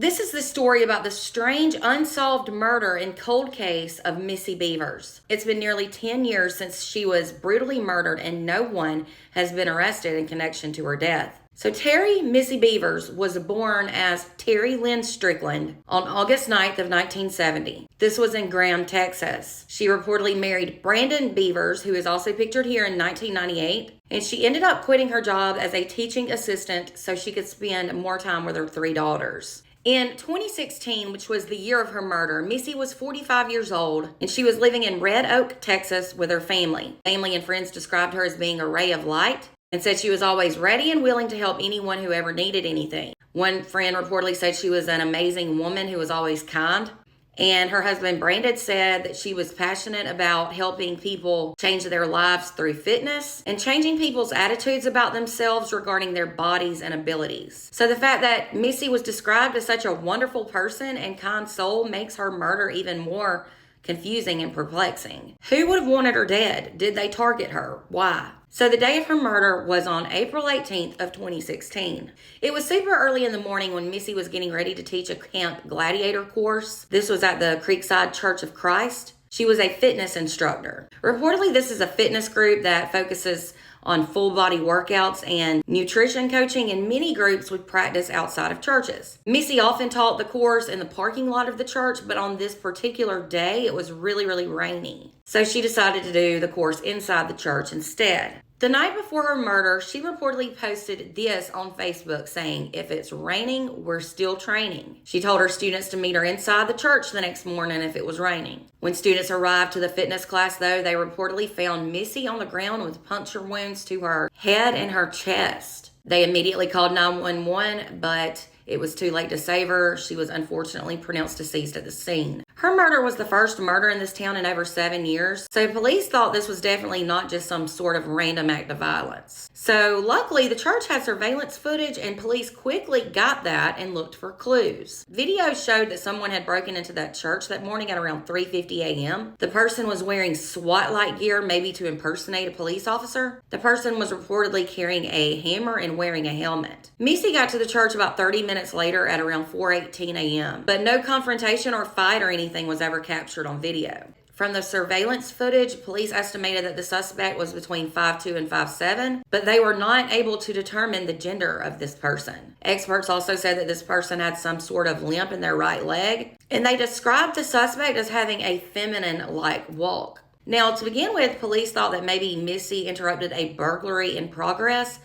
This is the story about the strange unsolved murder and cold case of Missy Beavers. It's been nearly 10 years since she was brutally murdered and no one has been arrested in connection to her death. So Terry Missy Beavers was born as Terry Lynn Strickland on August 9th of 1970. This was in Graham, Texas. She reportedly married Brandon Beavers, who is also pictured here, in 1998. And she ended up quitting her job as a teaching assistant so she could spend more time with her 3 daughters. In 2016, which was the year of her murder, Missy was 45 years old and she was living in Red Oak, Texas with her family. Family and friends described her as being a ray of light and said she was always ready and willing to help anyone who ever needed anything. One friend reportedly said she was an amazing woman who was always kind. And her husband, Brandon, said that she was passionate about helping people change their lives through fitness and changing people's attitudes about themselves regarding their bodies and abilities. So the fact that Missy was described as such a wonderful person and kind soul makes her murder even more confusing and perplexing. Who would have wanted her dead? Did they target her? Why? So the day of her murder was on April 18th of 2016. It was super early in the morning when Missy was getting ready to teach a Camp Gladiator course. This was at the Creekside Church of Christ. She was a fitness instructor. Reportedly, this is a fitness group that focuses on full body workouts and nutrition coaching, and many groups would practice outside of churches. Missy often taught the course in the parking lot of the church, but on this particular day, it was really rainy. So she decided to do the course inside the church instead. The night before her murder, she reportedly posted this on Facebook saying, "If it's raining, we're still training." She told her students to meet her inside the church the next morning if it was raining. When students arrived to the fitness class, though, they reportedly found Missy on the ground with puncture wounds to her head and her chest. They immediately called 911, but it was too late to save her. She was unfortunately pronounced deceased at the scene. Her murder was the first murder in this town in over 7 years, so police thought this was definitely not just some sort of random act of violence. So luckily, the church had surveillance footage and police quickly got that and looked for clues. Video showed that someone had broken into that church that morning at around 3:50 a.m. The person was wearing SWAT-like gear, maybe to impersonate a police officer. The person was reportedly carrying a hammer and wearing a helmet. Missy got to the church about 30 minutes later at around 4:18 a.m., but no confrontation or fight or anything was ever captured on video. From the surveillance footage, police estimated that the suspect was between 5'2" and 5'7", but they were not able to determine the gender of this person. Experts also said that this person had some sort of limp in their right leg, and they described the suspect as having a feminine-like walk. Now, to begin with, police thought that maybe Missy interrupted a burglary in progress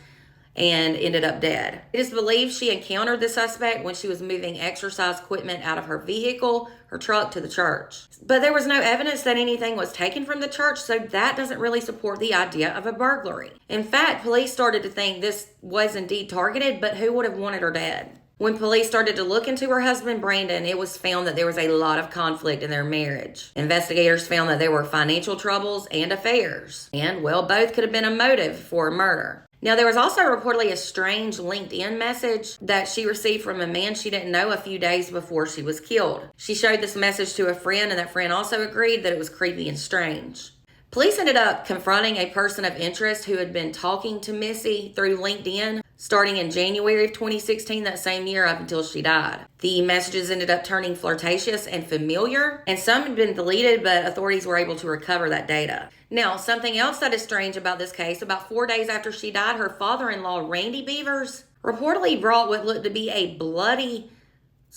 and ended up dead. It is believed she encountered the suspect when she was moving exercise equipment out of her vehicle, her truck, to the church. But there was no evidence that anything was taken from the church, so that doesn't really support the idea of a burglary. In fact, police started to think this was indeed targeted, but who would have wanted her dead? When police started to look into her husband, Brandon, it was found that there was a lot of conflict in their marriage. Investigators found that there were financial troubles and affairs. And, well, both could have been a motive for a murder. Now, there was also reportedly a strange LinkedIn message that she received from a man she didn't know a few days before she was killed. She showed this message to a friend, and that friend also agreed that it was creepy and strange. Police ended up confronting a person of interest who had been talking to Missy through LinkedIn starting in January of 2016, that same year, up until she died. The messages ended up turning flirtatious and familiar, and some had been deleted, but authorities were able to recover that data. Now, something else that is strange about this case, about 4 days after she died, her father-in-law, Randy Beavers, reportedly brought what looked to be a bloody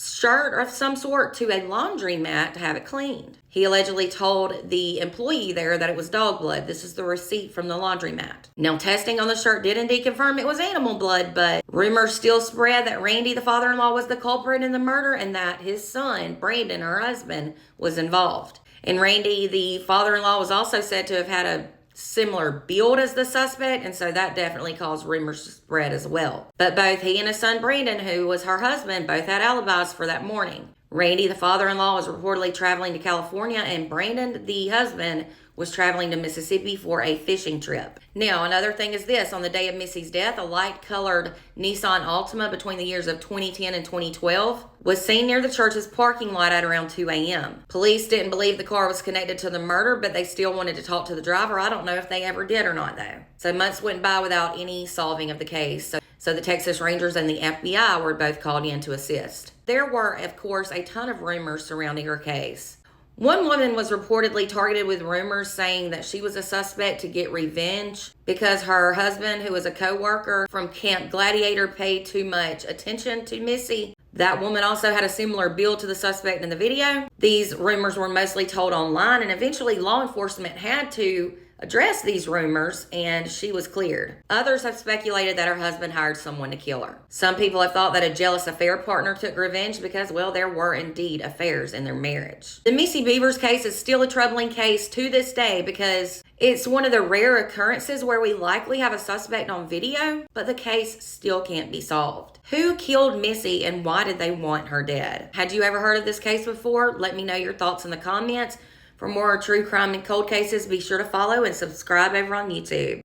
shirt of some sort to a laundromat to have it cleaned. He allegedly told the employee there that it was dog blood. This is the receipt from the laundromat. Now, testing on the shirt did indeed confirm it was animal blood, but rumors still spread that Randy, the father-in-law, was the culprit in the murder and that his son, Brandon, her husband, was involved. And Randy, the father-in-law, was also said to have had a similar build as the suspect, and so that definitely caused rumors to spread as well. But both he and his son Brandon, who was her husband, both had alibis for that morning. Randy, the father-in-law, was reportedly traveling to California, and Brandon, the husband, was traveling to Mississippi for a fishing trip. Now, another thing is this. On the day of Missy's death, a light-colored Nissan Altima between the years of 2010 and 2012 was seen near the church's parking lot at around 2 a.m. Police didn't believe the car was connected to the murder, but they still wanted to talk to the driver. I don't know if they ever did or not, though. So months went by without any solving of the case. So the Texas Rangers and the FBI were both called in to assist. There were, of course, a ton of rumors surrounding her case. One woman was reportedly targeted with rumors saying that she was a suspect to get revenge because her husband, who was a co-worker from Camp Gladiator, paid too much attention to Missy. That woman also had a similar bill to the suspect in the video. These rumors were mostly told online, and eventually law enforcement had to address these rumors, and she was cleared. Others have speculated that her husband hired someone to kill her. Some people have thought that a jealous affair partner took revenge because, well, there were indeed affairs in their marriage. The Missy Bevers case is still a troubling case to this day because it's one of the rare occurrences where we likely have a suspect on video, but the case still can't be solved. Who killed Missy and why did they want her dead? Had you ever heard of this case before? Let me know your thoughts in the comments. For more true crime and cold cases, be sure to follow and subscribe over on YouTube.